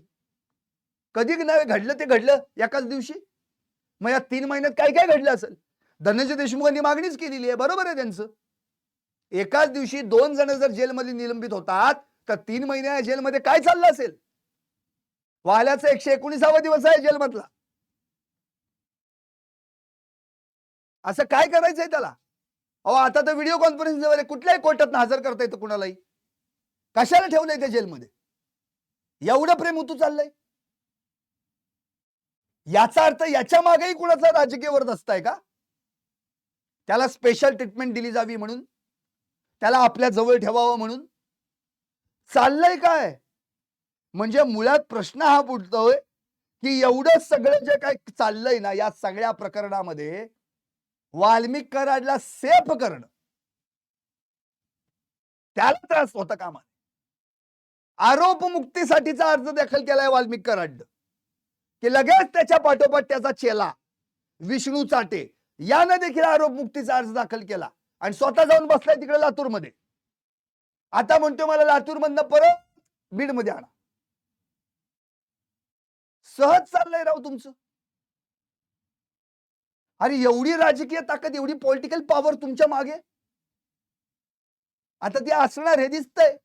कधी नाही घडलं ते घडलं एकाच दिवशी. मग या 3 महिन्यात काय काय घडलं असेल? धनंजय देशमुखांनी मागणीच केलेली आहे, बरोबर आहे त्यांचं. एकाच दिवशी 2 जण जर जेलमध्ये निलंबित होतात तर 3 महिने जेलमध्ये काय चाललं असेल? वाल्याचा 119वा दिवस आहे जेलमधला. असं काय करायचंय त्याला? अहो आता तर व्हिडिओ कॉन्फरन्सद्वारे कुठल्याही कोर्टात हजर करता येतं कुणालाही. कशाला ठेवलंय त्या जेलमध्ये? एवढं प्रेम उतू चाललंय? याचा अर्थ याच्या मागेही कुणाचा राजकीय वरदस्त आहे का? त्याला स्पेशल ट्रीटमेंट दिली जावी म्हणून, त्याला आपल्या जवळ ठेवावं म्हणून. चाललंय काय? म्हणजे मुळात प्रश्न हा उठतोय की एवढं सगळं जे काय चाललंय ना, या सगळ्या प्रकरणामध्ये वाल्मिक कराडला सेफ करणं, त्याला त्रास होता कामा. आरोप मुक्तीसाठीचा अर्ज दाखल केलाय वाल्मिक कराड, की लगेच त्याच्या पाठोपाठ त्याचा चेला विष्णू चाटे यानं देखील आरोप मुक्तीचा अर्ज दाखल केला आणि स्वतः जाऊन बसलाय तिकडे लातूरमध्ये. आता म्हणतो मला लातूरमधनं परत बीडमध्ये आणा. सहज चाललंय राव तुमचं. अरे एवढी राजकीय ताकद, एवढी पॉलिटिकल पॉवर तुमच्या मागे, आता ती असणार हे दिसतंय.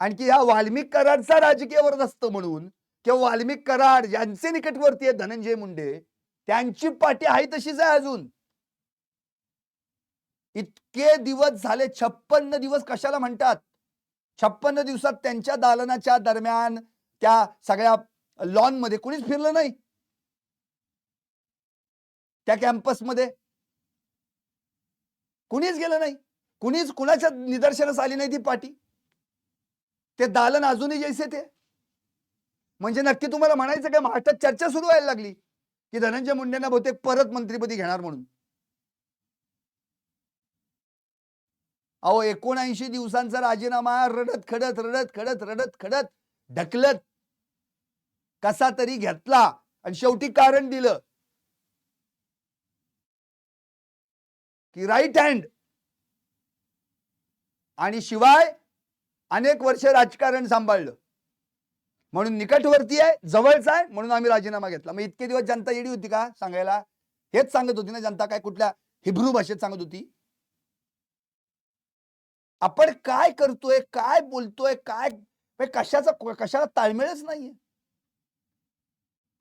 आणखी ह्या वाल्मिक कराडचा राजकीय वरदस्त म्हणून किंवा वाल्मिक कराड यांचे निकटवर्ती आहे धनंजय मुंडे, त्यांची पाठी आहे तशीच आहे अजून. इतके दिवस झाले, 56 दिवस कशाला म्हणतात? 56 दिवसात त्यांच्या दालनाच्या दरम्यान त्या सगळ्या लॉन मध्ये कुणीच फिरलं नाही. त्या कॅम्पसमध्ये कुणीच गेलं नाही, कुणीच कुणाच्या निदर्शनास आली नाही ती पाठी. ते दालन अजूनही जैसे ते. म्हणजे नक्की तुम्हाला म्हणायचं काय, महाराष्ट्रात चर्चा सुरू व्हायला लागली की धनंजय मुंडेंना बहुतेक परत मंत्रिपदी घेणार म्हणून. अहो 79 दिवसांचा राजीनामा रडत खडत ढकलत कसा तरी घेतला आणि शेवटी कारण दिलं की राईट हँड, आणि शिवाय अनेक वर्ष राजकारण सांभाळलं म्हणून निकटवर्ती आहे, जवळचा आहे म्हणून आम्ही राजीनामा घेतला. मग इतके दिवस जनता येडी होती का सांगायला? हेच सांगत होती ना जनता, काय कुठल्या हिब्रू भाषेत सांगत होती? आपण काय करतोय, काय बोलतोय, काय कशाला ताळमेळच नाहीये.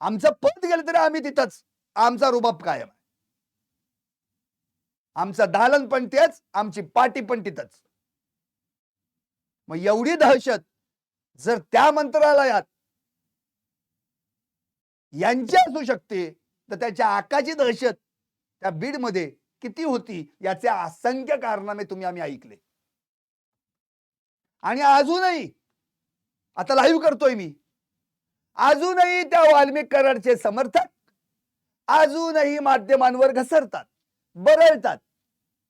आमचं पद गेलं तरी आम्ही तिथंच, आमचा रुबाब कायम आहे. आमचं दालन पण तेच, आमची पाठी पण तिथंच. मग एवढी दहशत जर त्या मंत्रालयात यांची असू शकते, तर त्याच्या आकाची दहशत त्या बीडमध्ये किती होती याचे असंख्य कारनामे आम्ही ऐकले. आणि अजूनही, आता लाईव्ह करतोय मी, अजूनही त्या वाल्मिक कराडचे समर्थक अजूनही माध्यमांवर घसरतात, बरळतात,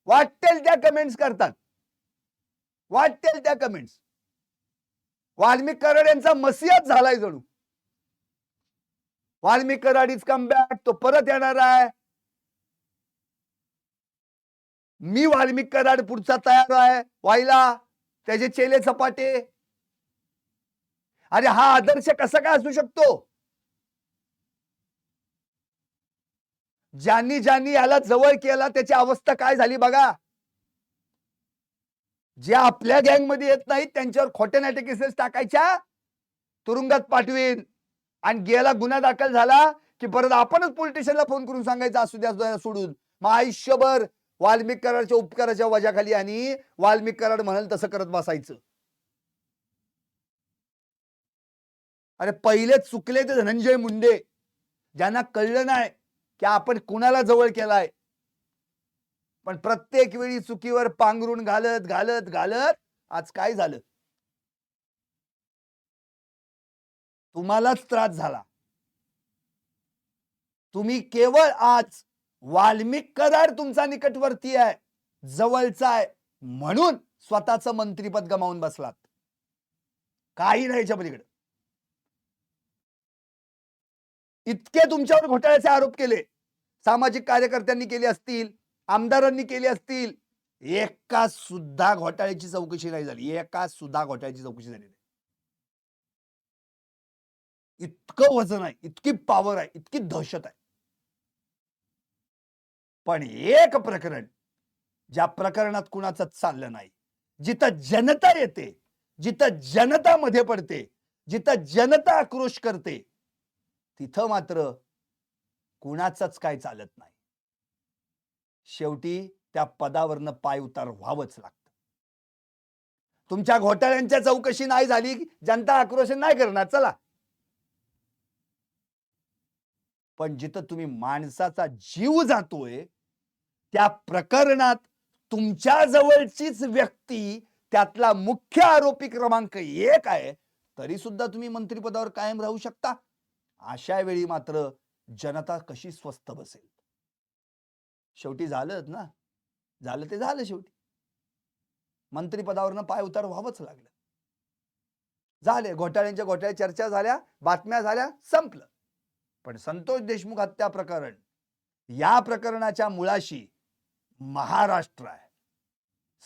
वाटेल त्या कमेंट्स करतात, वाटेल त्या कमेंट्स. वाल्मिक कराड यांचा मसियाच झालाय जणू. Walmik Karad is come back, तो परत येणार आहे. मी वाल्मिक कराड पुढचा तयार आहे व्हायला, त्याचे चेले चपाटे. अरे हा आदर्श कसा काय असू शकतो? ज्यांनी ज्यांनी याला जवळ केला त्याची अवस्था काय झाली बघा. जे आपल्या गँग मध्ये येत नाहीत त्यांच्यावर खोटे नाटे केसेस टाकायच्या, तुरुंगात पाठवीन, आणि गेला गुन्हा दाखल झाला की परत आपणच पोलीस स्टेशनला फोन करून सांगायचं असू द्या सोडून. मग आयुष्यभर वाल्मिक कराडच्या उपकाराच्या वजाखाली आणि वाल्मिक कराड म्हणाल तसं करत बसायचं. अरे पहिले चुकले ते धनंजय मुंडे, ज्यांना कळलं नाही की आपण कुणाला जवळ केलाय, पण प्रत्येक वेळी चुकीवर पांघरून घालत घालत घालत आज काय झालं, तुम्हालाच त्रास झाला. तुम्ही केवळ आज वाल्मिक कराड तुमचा निकटवर्ती आहे, जवळचा आहे, म्हणून स्वतःचं मंत्रीपद गमावून बसलात. काही नाही याच्या पलीकडे. इतके तुमच्यावर घोटाळ्याचे आरोप केले, सामाजिक कार्यकर्त्यांनी केले असतील, आमदारांनी केले असतील, एका सुद्धा घोटाळ्याची चौकशी नाही झाली. एका सुद्धा घोटाळ्याची चौकशी झाली नाही. इतकं वजन आहे, इतकी पॉवर आहे, इतकी दहशत आहे. पण एक प्रकरण, ज्या प्रकरणात कुणाचंच चाललं नाही, जिथं जनता येते, जिथं जनता मध्ये पडते, जिथं जनता आक्रोश करते, तिथं मात्र कुणाचंच काय चालत नाही. शेवटी त्या पदावरनं पाय उतार व्हावंच लागतं. तुमच्या घोटाळ्यांच्या चौकशी नाही झाली, जनता आक्रोश नाही करणार, चला. पण जिथं तुम्ही माणसाचा जीव जातोय, त्या प्रकरणात तुमच्या जवळचीच व्यक्ती त्यातला मुख्य आरोपी क्रमांक 1 आहे, तरी सुद्धा तुम्ही मंत्रिपदावर कायम राहू शकता. अशा वेळी मात्र जनता कशी स्वस्थ बसेल? शेवटी झालंच ना, झालं ते झालं शेवटी. मंत्रिपदावरनं पाय उतार व्हावंच लागलं. झाले घोटाळ्यांच्या घोटाळ्या, चर्चा झाल्या, बातम्या झाल्या, संपलं. पण संतोष देशमुख हत्या प्रकरण, या प्रकरणाच्या मुळाशी महाराष्ट्र आहे.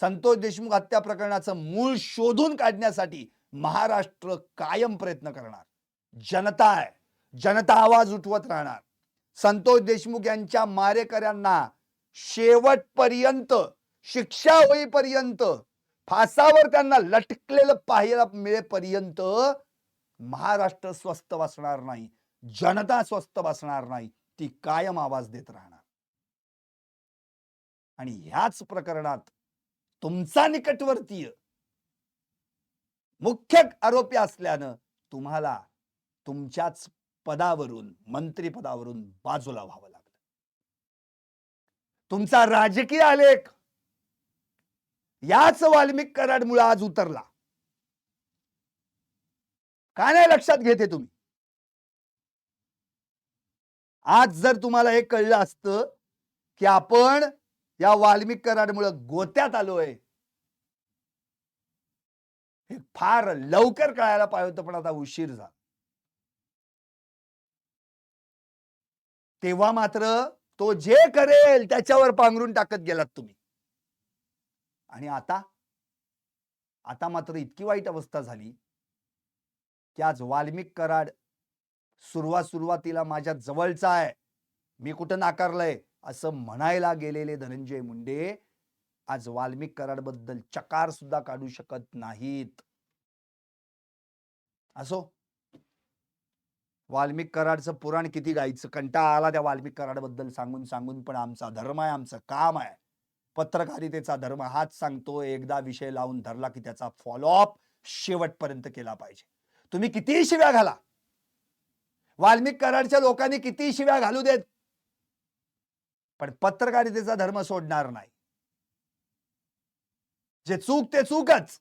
संतोष देशमुख हत्या प्रकरणाचं मूळ शोधून काढण्यासाठी महाराष्ट्र कायम प्रयत्न करणार. जनता आहे, जनता आवाज उठवत राहणार. संतोष देशमुख यांच्या मारेकऱ्यांना शेवटपर्यंत, शिक्षा होईपर्यंत, फासावर त्यांना लटकलेलं पाहायला मिळेपर्यंत महाराष्ट्र स्वस्थ बसणार नाही, जनता स्वस्थ बसणार नाही. ती कायम आवाज देत राहणार. आणि ह्याच प्रकरणात तुमचा निकटवर्तीय मुख्य आरोपी असल्यानं तुम्हाला तुमच्याच पदावरून, मंत्रिपदावरून बाजूला व्हावं लागलं. तुमचा राजकीय आलेख याच वाल्मिक कराडमुळे आज उतरला. का नाही लक्षात घेते तुम्ही? आज जर तुम्हाला हे कळलं असतं की आपण या वाल्मिक कराडमुळे गोत्यात आलोय, हे फार लवकर कळायला पाहिजे होतं, पण आता उशीर झाला. तेव्हा मात्र तो जे करेल त्याच्यावर पांघरून टाकत गेलात तुम्ही. आणि आता आता मात्र इतकी वाईट अवस्था झाली की आज वाल्मिक कराड सुरुवातीला माझ्या जवळचा आहे, मी कुठं नाकारलंय असं म्हणायला गेलेले धनंजय मुंडे आज वाल्मिक कराड बद्दल चकार सुद्धा काढू शकत नाहीत. असो, वाल्मिक कराडचं पुराण किती गायचं, कंटाळा आला त्या वाल्मिक कराड बद्दल सांगून सांगून. पण आमचा धर्म आहे, आमचं काम आहे, पत्रकारितेचा धर्म हाच सांगतो, एकदा विषय लावून धरला की त्याचा फॉलोअप शेवटपर्यंत केला पाहिजे. तुम्ही कितीही शिव्या घाला, वाल्मिक कराडच्या लोकांनी कितीही शिव्या घालू देत, पण पत्रकारितेचा धर्म सोडणार नाही. जे चूक ते चूकच.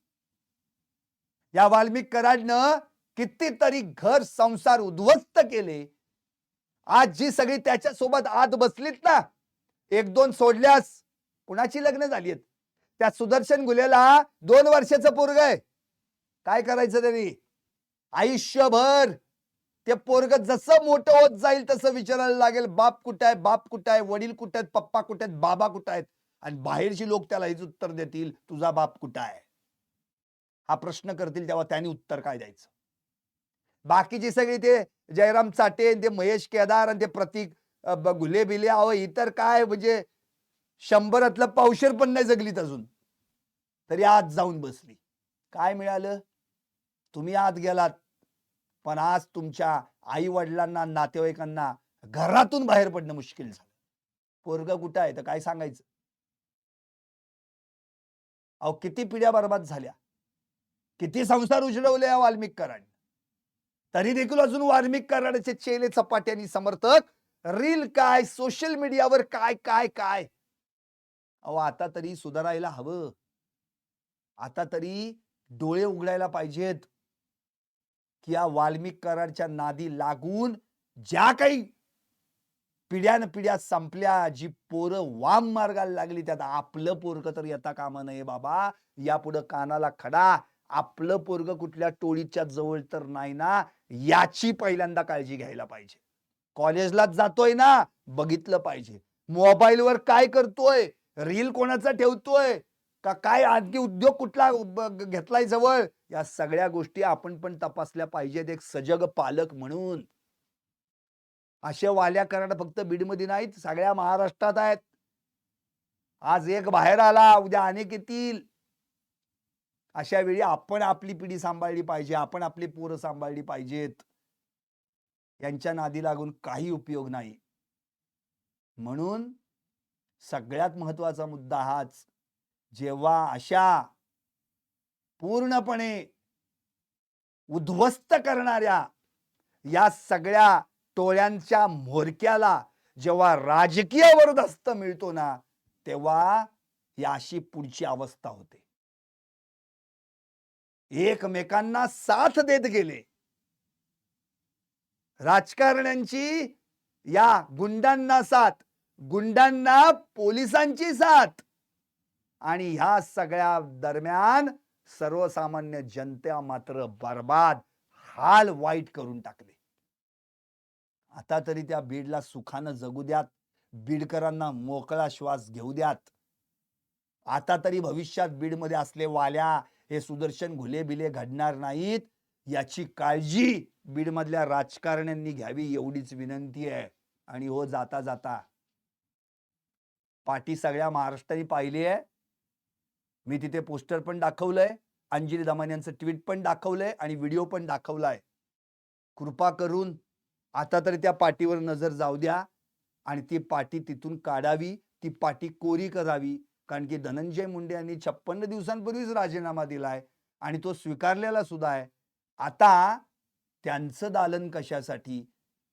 या वाल्मिक कराडनं कितीतरी घर संसार उद्ध्वस्त केले. आज जी सगळी त्याच्या सोबत आत बसलीत ना, 1-2 सोडल्यास कुणाची लग्न झाली आहेत? त्या सुदर्शन गुलेला 2 वर्षाचं पोरग आहे. काय करायचं त्यांनी? आयुष्यभर ते पोरग जसं मोठं होत जाईल तसं विचारायला लागेल, बाप कुठे आहे, बाप कुठे आहे, वडील कुठे आहेत, पप्पा कुठे आहेत, बाबा कुठे आहेत. आणि बाहेरची लोक त्याला हेच उत्तर देतील, तुझा बाप कुठे आहे. हा प्रश्न करतील तेव्हा त्यांनी उत्तर काय द्यायचं? बाकीची सगळी ते जयराम चाटे, ते महेश केदार आणि ते प्रतीक गुले बिले, अहो इतर काय म्हणजे 100तलं पावशेर पण नाही जगलीत अजून, तरी आज जाऊन बसली. काय मिळालं? तुम्ही आत गेलात, पण आज तुमच्या आई वडिलांना, नातेवाईकांना घरातून बाहेर पडणं मुश्किल झालं. पोरग कुठं आहे तर काय सांगायचं? अहो किती पिढ्या बर्बाद झाल्या, किती संसार उजळवले या वाल्मिक कराड. तरी देखील अजून वाल्मिक कराडाचे चेले चपाटे आणि समर्थक रील काय, सोशल मीडियावर काय काय काय. अहो आता तरी सुधारायला हवं. आता तरी डोळे उघडायला पाहिजेत, की या वाल्मिक कराडच्या नादी लागून ज्या काही पिढ्यानपिढ्या संपल्या, जी पोरं वाम मार्गाला लागली, त्यात आपलं पोरगं तर येता कामा नये बाबा. यापुढं कानाला खडा. आपलं पोरगं कुठल्या टोळीच्या जवळ तर नाही ना, याची पहिल्यांदा काळजी घ्यायला पाहिजे. कॉलेजलाच जातोय ना, बघितलं पाहिजे. मोबाईलवर काय करतोय, रील कोणाचा ठेवतोय, का काय आणखी उद्योग कुठला घेतलाय जवळ, या सगळ्या गोष्टी आपण पण तपासल्या पाहिजेत एक सजग पालक म्हणून. असे वाल्या कराड फक्त बीडमध्ये नाहीत, सगळ्या महाराष्ट्रात आहेत. आज एक बाहेर आला, उद्या अनेक येतील. अशा वेळी आपण आपली पिढी सांभाळली पाहिजे, आपण आपली पोरं सांभाळली पाहिजेत. यांच्या नादी लागून काही उपयोग नाही. म्हणून सगळ्यात महत्वाचा मुद्दा हाच, जेव्हा अशा पूर्णपणे उद्ध्वस्त करणाऱ्या या सगळ्या टोळ्यांच्या म्होरक्याला जेव्हा राजकीय वरदहस्त मिळतो ना, तेव्हा ही अशी पुढची अवस्था होते. एकमेकांना साथ देत गेले. राजकारण्यांची या गुंडांना साथ, गुंडांना पोलिसांची साथ आणि ह्या सगळ्या दरम्यान सर्वसामान्य जनता मात्र बर्बाद, हाल वाईट करून टाकले. आता तरी त्या बीडला सुखानं जगू द्यात. बीडकरांना मोकळा श्वास घेऊ द्यात. आता तरी भविष्यात बीडमध्ये असले वाल्या, हे सुदर्शन घुले-बिले घडणार नाहीत, याची काळजी बीडमधल्या राजकारण्यांनी घ्यावी एवढीच विनंती आहे. आणि हो, जाता जाता पाठी सगळ्या महाराष्ट्राने पाहिली आहे. मी तिथे पोस्टर पण दाखवलंय, अंजली दमानी यांचं ट्विट पण दाखवलंय आणि व्हिडिओ पण दाखवलाय. कृपा करून आता तरी त्या पाठीवर नजर जाऊ द्या आणि ती पाठी तिथून काढावी, ती पाठी कोरी करावी. कारण की धनंजय मुंडे यांनी 56 दिवसांपूर्वीच राजीनामा दिलाय आणि तो स्वीकारलेला सुद्धा आहे. आता त्यांचं दालन कशासाठी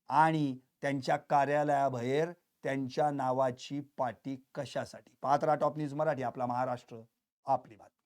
आणि त्यांच्या कार्यालयाबाहेर त्यांच्या नावाची पाटी कशासाठी? पाहत राहा टॉप न्यूज मराठी, आपला महाराष्ट्र, आपली बात.